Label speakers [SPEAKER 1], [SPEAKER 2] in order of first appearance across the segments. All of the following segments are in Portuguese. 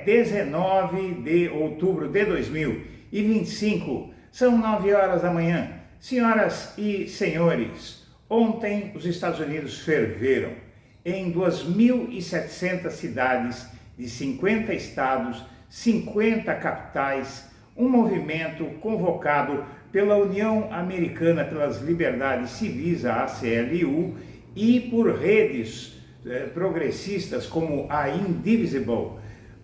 [SPEAKER 1] 19 de outubro de 2025, são 9 horas da manhã. Senhoras e senhores, ontem os Estados Unidos ferveram em 2.700 cidades de 50 estados, 50 capitais, um movimento convocado pela União Americana pelas Liberdades Civis, a ACLU, e por redes progressistas como a Indivisible.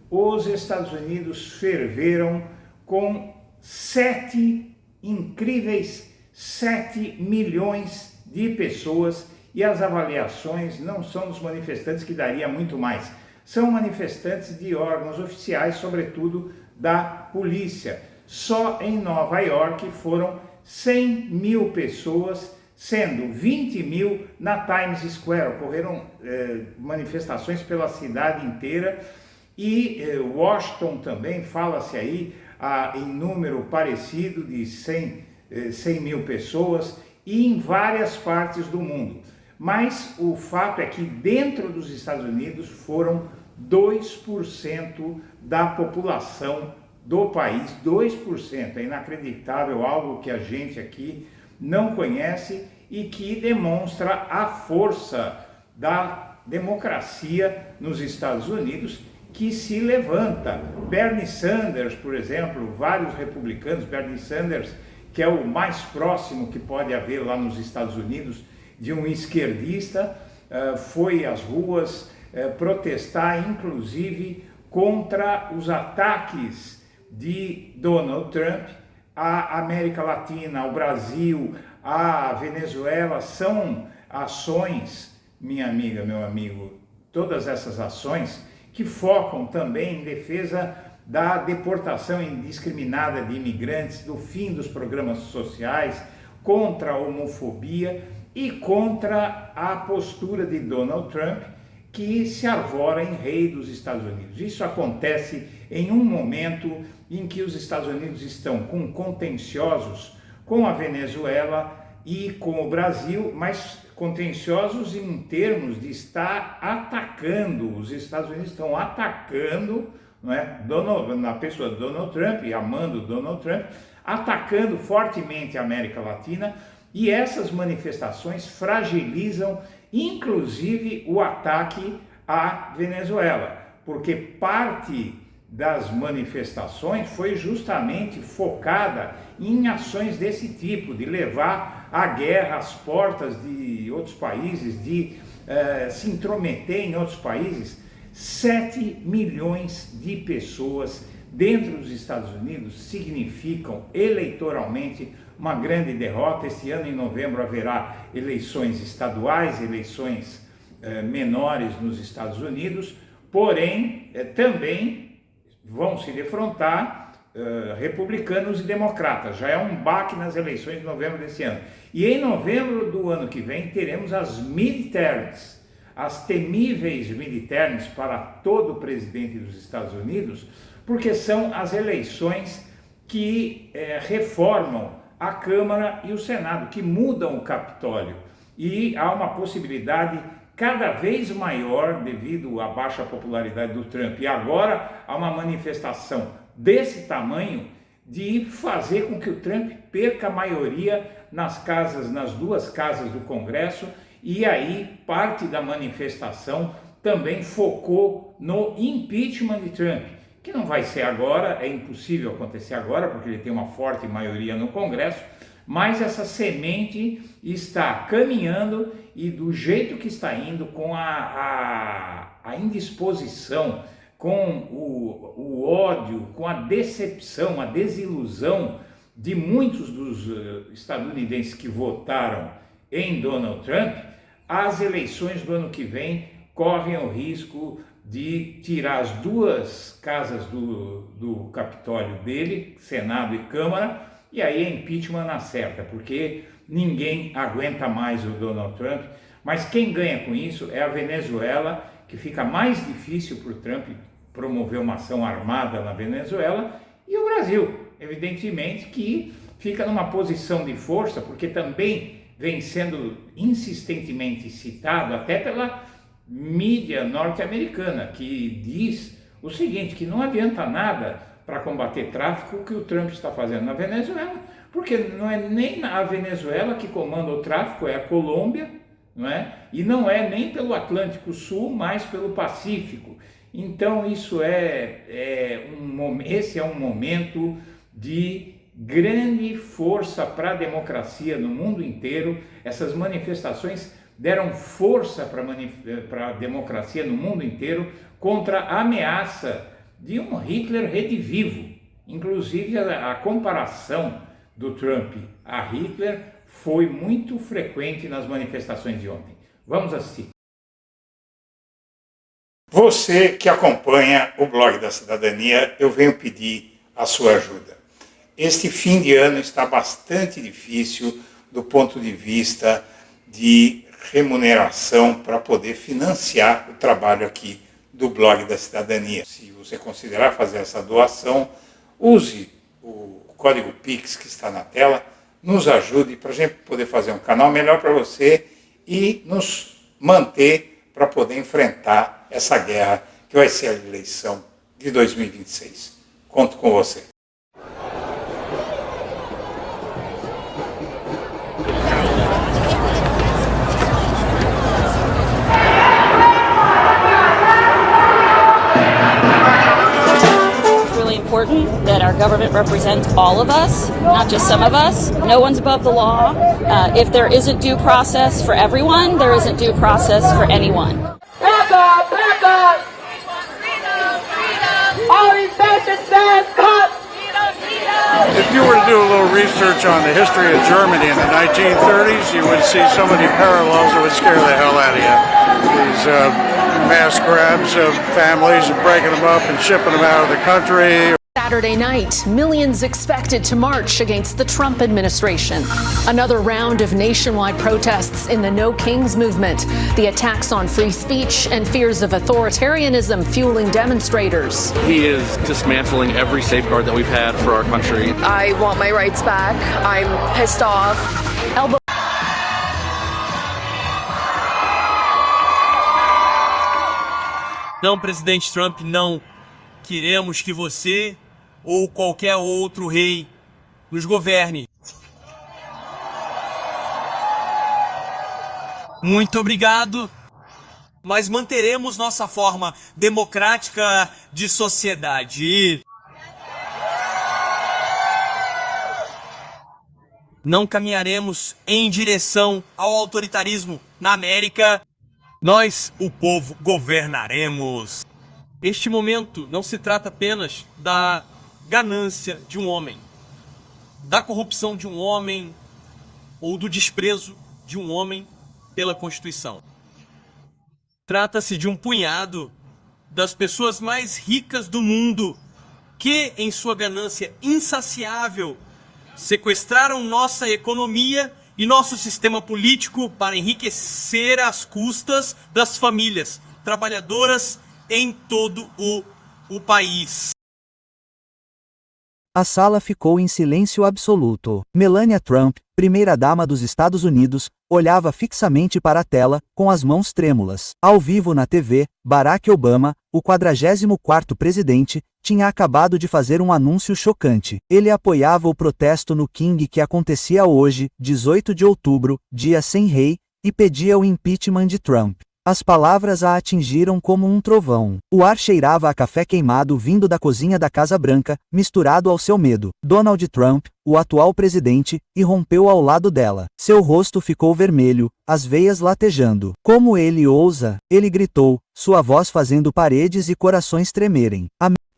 [SPEAKER 1] Os Estados Unidos ferveram com 7 milhões de pessoas, e as avaliações não são dos manifestantes, que daria muito mais, são manifestantes de órgãos oficiais, sobretudo da polícia. Só em Nova York foram 100 mil pessoas, sendo 20 mil na Times Square. Ocorreram manifestações pela cidade inteira, e Washington também, fala-se aí em número parecido de 100 mil pessoas, e em várias partes do mundo. Mas o fato é que dentro dos Estados Unidos foram 2% da população do país, 2%, é inacreditável, algo que a gente aqui não conhece e que demonstra a força da democracia nos Estados Unidos, que se levanta. Bernie Sanders, por exemplo, vários republicanos, Bernie Sanders, que é o mais próximo que pode haver lá nos Estados Unidos de um esquerdista, foi às ruas protestar, inclusive, contra os ataques de Donald Trump à América Latina, ao Brasil, à Venezuela. São ações, minha amiga, meu amigo, todas essas ações que focam também em defesa da deportação indiscriminada de imigrantes, do fim dos programas sociais, contra a homofobia e contra a postura de Donald Trump, que se arvora em rei dos Estados Unidos. Isso acontece em um momento em que os Estados Unidos estão com contenciosos com a Venezuela e com o Brasil, mas contenciosos em termos de estar atacando. Os Estados Unidos estão atacando, não é? Na pessoa de Donald Trump, e amando Donald Trump, atacando fortemente a América Latina, e essas manifestações fragilizam inclusive o ataque à Venezuela, porque parte das manifestações foi justamente focada em ações desse tipo, de levar a guerra às portas de outros países, de se intrometer em outros países. 7 milhões de pessoas dentro dos Estados Unidos significam eleitoralmente uma grande derrota. Este ano, em novembro, haverá eleições estaduais, eleições menores nos Estados Unidos, porém também vão se defrontar republicanos e democratas. Já é um baque nas eleições de novembro desse ano. E em novembro do ano que vem teremos as midterms, as temíveis midterms para todo presidente dos Estados Unidos, porque são as eleições que reformam a Câmara e o Senado, que mudam o Capitólio, e há uma possibilidade cada vez maior, devido à baixa popularidade do Trump, e agora há uma manifestação desse tamanho, de fazer com que o Trump perca a maioria nas duas casas do Congresso. E aí parte da manifestação também focou no impeachment de Trump, que não vai ser agora, é impossível acontecer agora, porque ele tem uma forte maioria no Congresso, mas essa semente está caminhando, e do jeito que está indo, com a indisposição, com o ódio, com a decepção, a desilusão de muitos dos estadunidenses que votaram em Donald Trump, as eleições do ano que vem correm o risco de tirar as duas casas do Capitólio dele, Senado e Câmara, e aí é impeachment na certa, porque ninguém aguenta mais o Donald Trump. Mas quem ganha com isso é a Venezuela, que fica mais difícil para o Trump promover uma ação armada na Venezuela, e o Brasil, evidentemente, que fica numa posição de força, porque também vem sendo insistentemente citado até pela mídia norte-americana, que diz o seguinte, que não adianta nada para combater tráfico o que o Trump está fazendo na Venezuela, porque não é nem a Venezuela que comanda o tráfico, é a Colômbia, não é? E não é nem pelo Atlântico Sul, mas pelo Pacífico. Então esse é um momento de grande força para a democracia no mundo inteiro. Essas manifestações deram força para a democracia no mundo inteiro contra a ameaça de um Hitler redivivo. Inclusive a comparação do Trump a Hitler foi muito frequente nas manifestações de ontem. Vamos assistir. Você que acompanha o blog da Cidadania, eu venho pedir a sua ajuda. Este fim de ano está bastante difícil do ponto de vista de remuneração para poder financiar o trabalho aqui do blog da Cidadania. Se você considerar fazer essa doação, use o código Pix que está na tela, nos ajude para a gente poder fazer um canal melhor para você e nos manter para poder enfrentar essa guerra que vai ser a eleição de 2026. Conto com você.
[SPEAKER 2] Important that our government represents all of us, not just some of us. No one's above the law. If there isn't due process for everyone, there isn't due process for anyone.
[SPEAKER 3] Back up! Back up! All these fascist says cuts!
[SPEAKER 4] If you were to do a little research on the history of Germany in the 1930s, you would see so many parallels that would scare the hell out of you. These mass grabs of families and breaking them up and shipping them out of the country.
[SPEAKER 5] Saturday night, millions expected to march against the Trump administration. Another round of nationwide protests in the No Kings movement. The attacks on free speech and fears of authoritarianism fueling demonstrators.
[SPEAKER 6] He is dismantling every safeguard that we've had for our country.
[SPEAKER 7] I want my rights back. I'm pissed off.
[SPEAKER 8] Não, presidente Trump, não queremos que você ou qualquer outro rei nos governe. Muito obrigado, mas manteremos nossa forma democrática de sociedade. Não caminharemos em direção ao autoritarismo na América. Nós, o povo, governaremos. Este momento não se trata apenas da ganância de um homem, da corrupção de um homem ou do desprezo de um homem pela Constituição. Trata-se de um punhado das pessoas mais ricas do mundo que, em sua ganância insaciável, sequestraram nossa economia e nosso sistema político para enriquecer às custas das famílias trabalhadoras em todo o país.
[SPEAKER 9] A sala ficou em silêncio absoluto. Melania Trump, primeira-dama dos Estados Unidos, olhava fixamente para a tela, com as mãos trêmulas. Ao vivo na TV, Barack Obama, o 44º presidente, tinha acabado de fazer um anúncio chocante. Ele apoiava o protesto no King que acontecia hoje, 18 de outubro, dia sem rei, e pedia o impeachment de Trump. As palavras a atingiram como um trovão. O ar cheirava a café queimado vindo da cozinha da Casa Branca, misturado ao seu medo. Donald Trump, o atual presidente, irrompeu ao lado dela. Seu rosto ficou vermelho, as veias latejando. Como ele ousa? Ele gritou, sua voz fazendo paredes e corações tremerem.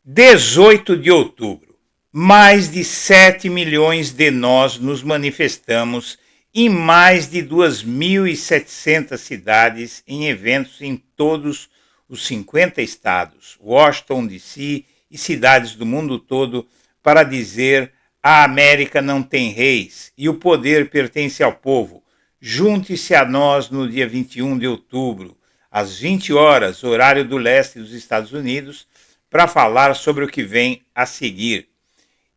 [SPEAKER 1] 18 de outubro. Mais de 7 milhões de nós nos manifestamos em mais de 2.700 cidades, em eventos em todos os 50 estados, Washington, D.C. e cidades do mundo todo, para dizer: a América não tem reis e o poder pertence ao povo. Junte-se a nós no dia 21 de outubro, às 20 horas, horário do leste dos Estados Unidos, para falar sobre o que vem a seguir.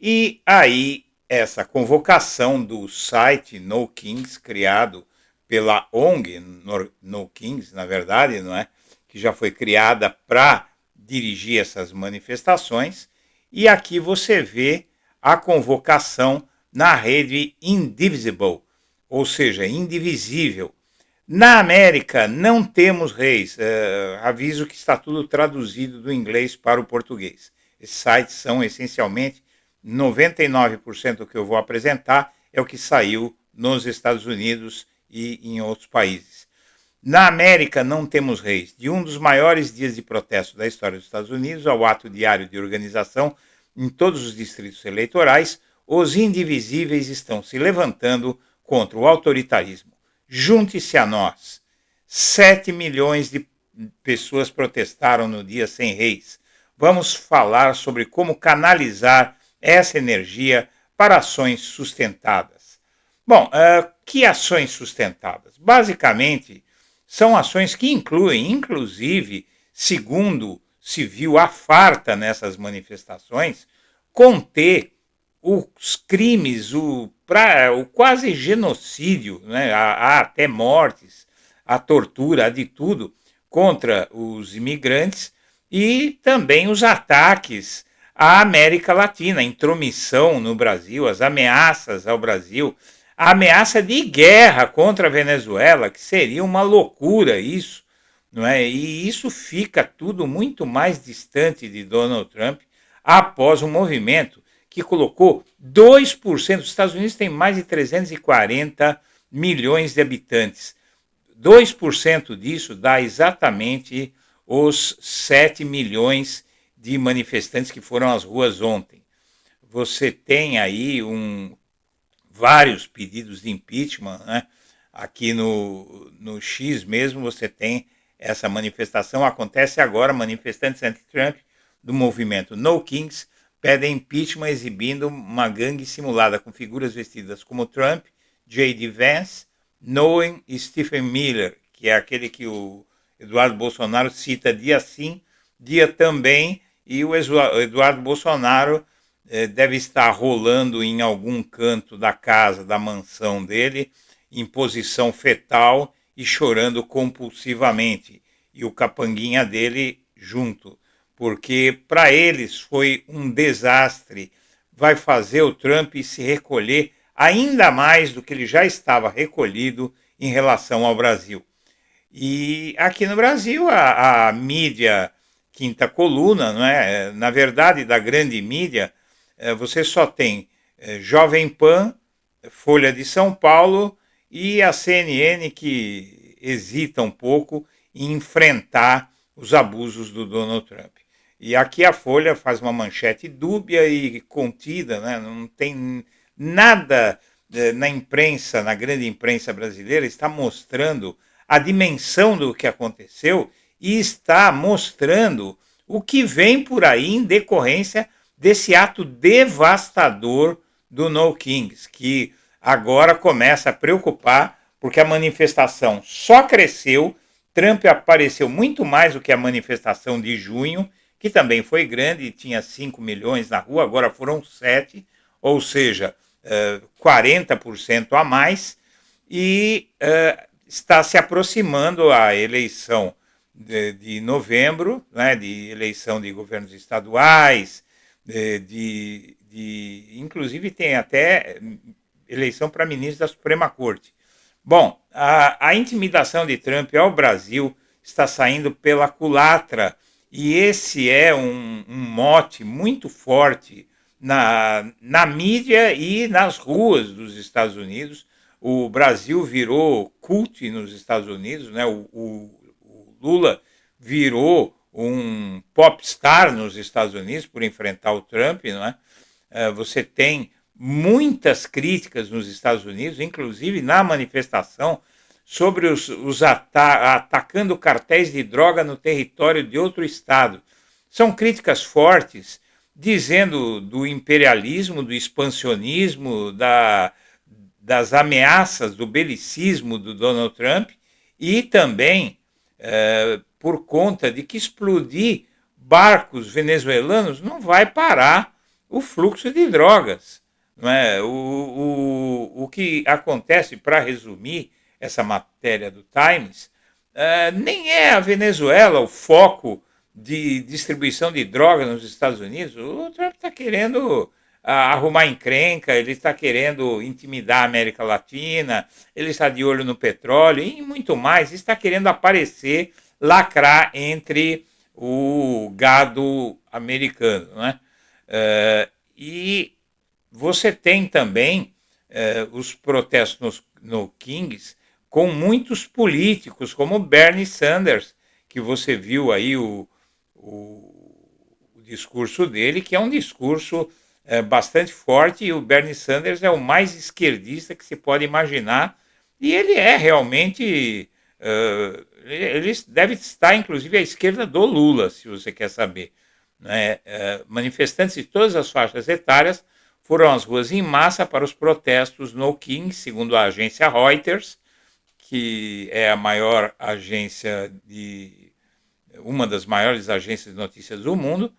[SPEAKER 1] E aí, essa convocação do site No Kings, criado pela ONG No Kings, na verdade, não é? Que já foi criada para dirigir essas manifestações, e aqui você vê a convocação na rede Indivisible, ou seja, indivisível. Na América não temos reis, aviso que está tudo traduzido do inglês para o português. Esses sites são essencialmente 99% do que eu vou apresentar é o que saiu nos Estados Unidos e em outros países. Na América não temos reis. De um dos maiores dias de protesto da história dos Estados Unidos ao ato diário de organização em todos os distritos eleitorais, os indivisíveis estão se levantando contra o autoritarismo. Junte-se a nós. 7 milhões de pessoas protestaram no Dia Sem Reis. Vamos falar sobre como canalizar essa energia para ações sustentadas. Bom, que ações sustentadas? Basicamente, são ações que incluem, inclusive, segundo se viu a farta nessas manifestações, conter os crimes, o quase genocídio, né? Há até mortes, a tortura, há de tudo, contra os imigrantes e também os ataques à América Latina, a intromissão no Brasil, as ameaças ao Brasil, a ameaça de guerra contra a Venezuela, que seria uma loucura isso, não é? E isso fica tudo muito mais distante de Donald Trump após um movimento que colocou 2%, os Estados Unidos têm mais de 340 milhões de habitantes, 2% disso dá exatamente os 7 milhões de manifestantes que foram às ruas ontem. Você tem aí vários pedidos de impeachment, né? Aqui no X mesmo você tem essa manifestação, acontece agora, manifestantes anti-Trump do movimento No Kings pedem impeachment exibindo uma gangue simulada com figuras vestidas como Trump, J.D. Vance, Noem e Stephen Miller, que é aquele que o Eduardo Bolsonaro cita dia sim, dia também, e o Eduardo Bolsonaro deve estar rolando em algum canto da casa, da mansão dele, em posição fetal e chorando compulsivamente, e o capanguinha dele junto, porque para eles foi um desastre, vai fazer o Trump se recolher ainda mais do que ele já estava recolhido em relação ao Brasil. E aqui no Brasil, a mídia quinta coluna, não é? Na verdade, da grande mídia, você só tem Jovem Pan, Folha de São Paulo e a CNN, que hesita um pouco em enfrentar os abusos do Donald Trump. E aqui a Folha faz uma manchete dúbia e contida, né? Não tem nada na imprensa, na grande imprensa brasileira, está mostrando a dimensão do que aconteceu e está mostrando o que vem por aí em decorrência desse ato devastador do No Kings, que agora começa a preocupar porque a manifestação só cresceu, Trump apareceu muito mais do que a manifestação de junho, que também foi grande e tinha 5 milhões na rua, agora foram 7, ou seja, 40% a mais, e está se aproximando a eleição de novembro, né, de eleição de governos estaduais, inclusive tem até eleição para ministro da Suprema Corte. Bom, a intimidação de Trump ao Brasil está saindo pela culatra, e esse é um mote muito forte na mídia e nas ruas dos Estados Unidos. O Brasil virou cult nos Estados Unidos, né? O Lula virou um popstar nos Estados Unidos por enfrentar o Trump, não é? Você tem muitas críticas nos Estados Unidos, inclusive na manifestação, sobre os atacando cartéis de droga no território de outro estado. São críticas fortes, dizendo do imperialismo, do expansionismo, das ameaças, do belicismo do Donald Trump e também por conta de que explodir barcos venezuelanos não vai parar o fluxo de drogas. Não é? O que acontece, para resumir essa matéria do Times, nem é a Venezuela o foco de distribuição de drogas nos Estados Unidos, o Trump está querendo arrumar encrenca, ele está querendo intimidar a América Latina, ele está de olho no petróleo e muito mais, está querendo aparecer, lacrar entre o gado americano, né? E você tem também os protestos no Kings com muitos políticos, como Bernie Sanders, que você viu aí o discurso dele, que é um discurso bastante forte, e o Bernie Sanders é o mais esquerdista que se pode imaginar, e ele é realmente, ele deve estar inclusive à esquerda do Lula, se você quer saber, né? Manifestantes de todas as faixas etárias foram às ruas em massa para os protestos no King, segundo a agência Reuters, que é a maior agência uma das maiores agências de notícias do mundo,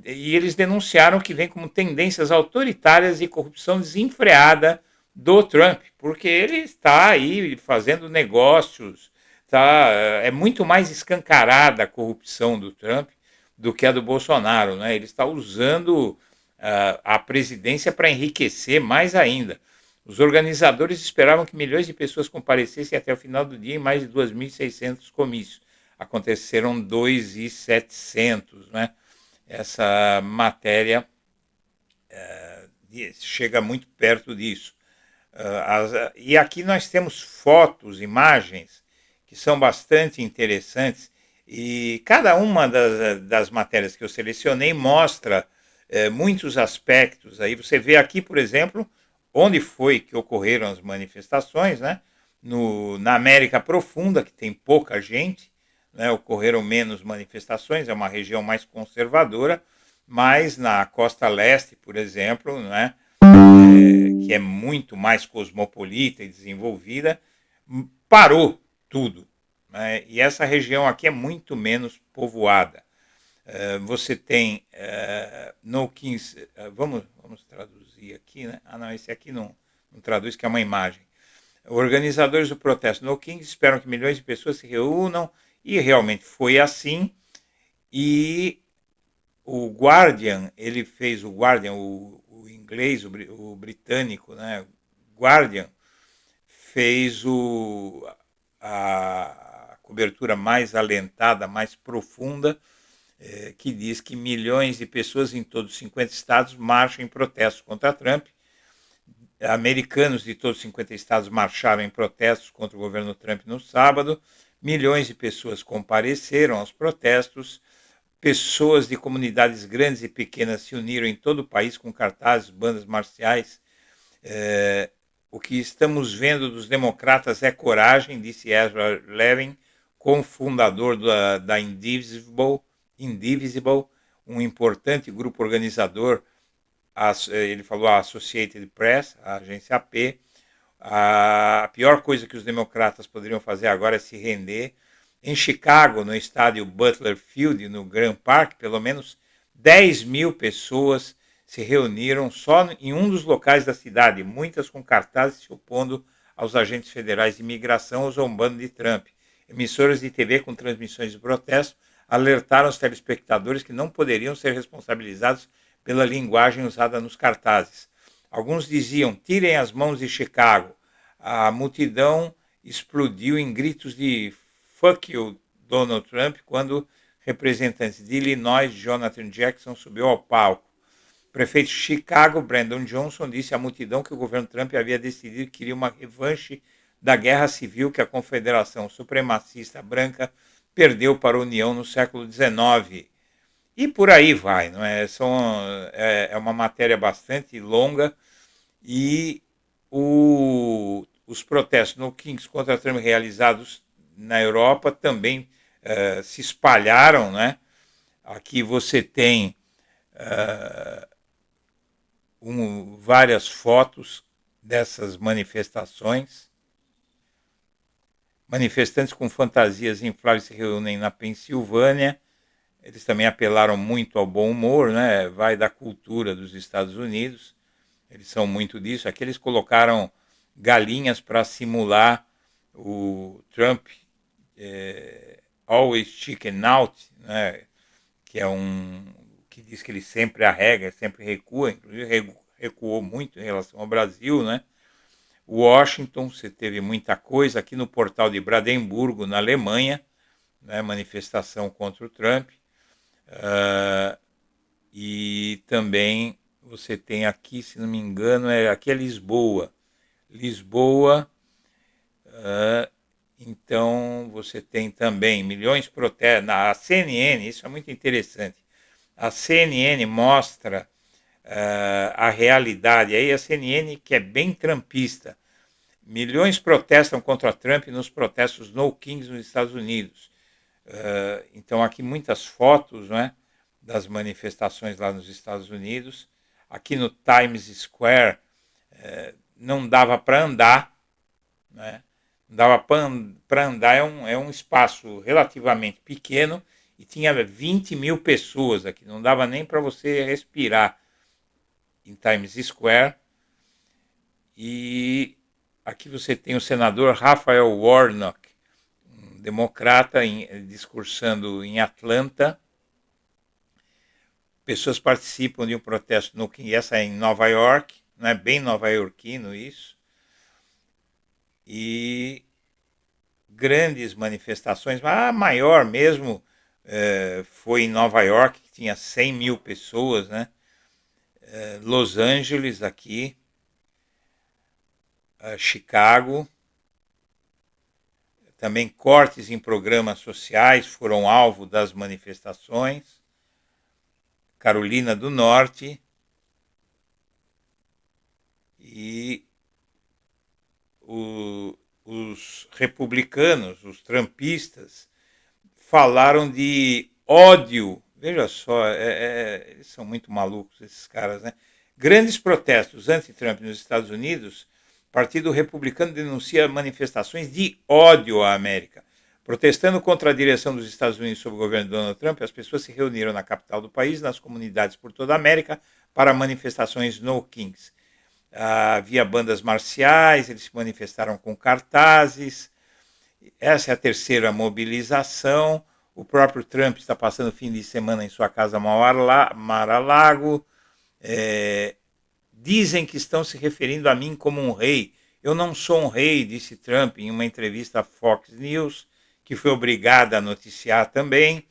[SPEAKER 1] e eles denunciaram que vem como tendências autoritárias e corrupção desenfreada do Trump, porque ele está aí fazendo negócios, é muito mais escancarada a corrupção do Trump do que a do Bolsonaro, né? Ele está usando a presidência para enriquecer mais ainda. Os organizadores esperavam que milhões de pessoas comparecessem até o final do dia em mais de 2.600 comícios. Aconteceram 2.700, né? Essa matéria chega muito perto disso. E aqui nós temos fotos, imagens, que são bastante interessantes, e cada uma das matérias que eu selecionei mostra muitos aspectos. Aí você vê aqui, por exemplo, onde foi que ocorreram as manifestações, né? Na América Profunda, que tem pouca gente, né? Ocorreram menos manifestações, é uma região mais conservadora, mas na costa leste, por exemplo, né? Que é muito mais cosmopolita e desenvolvida, parou tudo, né? E essa região aqui é muito menos povoada. Você tem no Kings, vamos traduzir aqui, né? Não, esse aqui não traduz, que é uma imagem. Organizadores do protesto no Kings esperam que milhões de pessoas se reúnam, e realmente foi assim. E o Guardian, ele fez o Guardian, o inglês, o britânico, né? Guardian fez a cobertura mais alentada, mais profunda, que diz que milhões de pessoas em todos os 50 estados marcham em protestos contra Trump. Americanos de todos os 50 estados marcharam em protestos contra o governo Trump no sábado. Milhões de pessoas compareceram aos protestos. Pessoas de comunidades grandes e pequenas se uniram em todo o país com cartazes, bandas marciais. O que estamos vendo dos democratas é coragem, disse Ezra Levin, cofundador da Indivisible, um importante grupo organizador. Ele falou a Associated Press, a agência AP. A pior coisa que os democratas poderiam fazer agora é se render. Em Chicago, no estádio Butler Field, no Grand Park, pelo menos 10.000 pessoas se reuniram só em um dos locais da cidade, muitas com cartazes se opondo aos agentes federais de imigração ou zombando de Trump. Emissoras de TV com transmissões de protesto alertaram os telespectadores que não poderiam ser responsabilizados pela linguagem usada nos cartazes. Alguns diziam, tirem as mãos de Chicago. A multidão explodiu em gritos de fuck you, Donald Trump, quando representantes de Illinois, Jonathan Jackson, subiu ao palco. O prefeito de Chicago, Brandon Johnson, disse à multidão que o governo Trump havia decidido que queria uma revanche da guerra civil que a Confederação Supremacista Branca perdeu para a União no século XIX. E por aí vai, não é? É uma matéria bastante longa, e os protestos no Kings contra Trump realizados na Europa também se espalharam, né? Aqui você tem várias fotos dessas manifestações. Manifestantes com fantasias infláveis se reúnem na Pensilvânia. Eles também apelaram muito ao bom humor, né? Vai da cultura dos Estados Unidos. Eles são muito disso. Aqui eles colocaram galinhas para simular o Trump always chicken out, né? que é que diz que ele sempre arrega, sempre recua, inclusive recuou muito em relação ao Brasil, né? Washington, você teve muita coisa aqui no portal de Brandemburgo, na Alemanha, né? Manifestação contra o Trump. E também você tem aqui, se não me engano, aqui é Lisboa. Então você tem também milhões de protestos. A CNN, isso é muito interessante. A CNN mostra a realidade. Aí a CNN, que é bem trumpista. Milhões protestam contra Trump nos protestos No Kings nos Estados Unidos. Então aqui muitas fotos, né, das manifestações lá nos Estados Unidos. Aqui no Times Square não dava para andar, né? Não dava para andar, é um espaço relativamente pequeno e tinha 20 mil pessoas aqui, não dava nem para você respirar em Times Square. E aqui você tem o senador Raphael Warnock, um democrata, discursando em Atlanta. Pessoas participam de um protesto e essa é em Nova York, não é bem nova-iorquino isso. E grandes manifestações, mas a maior mesmo foi em Nova York, que tinha 100 mil pessoas, né? Los Angeles aqui, Chicago, também cortes em programas sociais foram alvo das manifestações, Carolina do Norte, e os republicanos, os trumpistas, falaram de ódio. Veja só, eles são muito malucos, esses caras, né? Grandes protestos anti-Trump nos Estados Unidos, o Partido Republicano denuncia manifestações de ódio à América. Protestando contra a direção dos Estados Unidos sob o governo de Donald Trump, as pessoas se reuniram na capital do país, nas comunidades por toda a América, para manifestações No Kings. Havia bandas marciais, eles se manifestaram com cartazes. Essa é a terceira mobilização. O próprio Trump está passando o fim de semana em sua casa Mar-a-Lago. Dizem que estão se referindo a mim como um rei. Eu não sou um rei, disse Trump em uma entrevista à Fox News, que foi obrigada a noticiar também.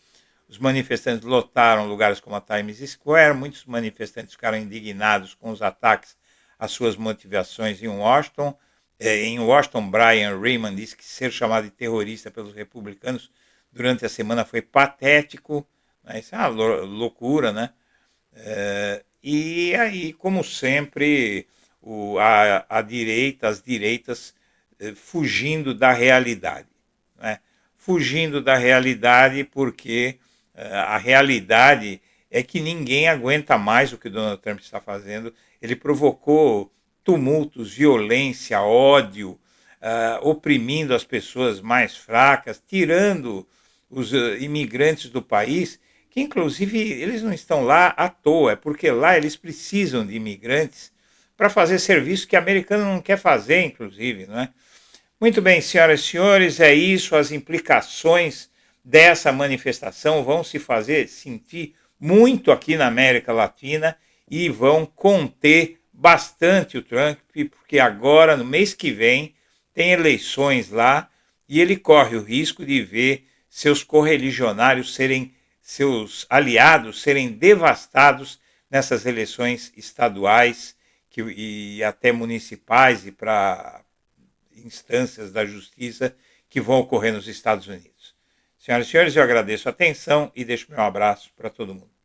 [SPEAKER 1] Os manifestantes lotaram lugares como a Times Square. Muitos manifestantes ficaram indignados com os ataques às suas motivações em Washington. Em Washington, Brian Raymond disse que ser chamado de terrorista pelos republicanos durante a semana foi patético. Isso é uma loucura, né? E aí, como sempre, as direitas fugindo da realidade, né? Fugindo da realidade porque a realidade é que ninguém aguenta mais o que o Donald Trump está fazendo. Ele provocou tumultos, violência, ódio, oprimindo as pessoas mais fracas, tirando os imigrantes do país, que inclusive eles não estão lá à toa, é porque lá eles precisam de imigrantes para fazer serviço que o americano não quer fazer, inclusive, não é? Muito bem, senhoras e senhores, é isso, as implicações dessa manifestação vão se fazer sentir muito aqui na América Latina e vão conter bastante o Trump, porque agora, no mês que vem, tem eleições lá e ele corre o risco de ver seus correligionários seus aliados serem devastados nessas eleições estaduais e até municipais e para instâncias da justiça que vão ocorrer nos Estados Unidos. Senhoras e senhores, eu agradeço a atenção e deixo meu abraço para todo mundo.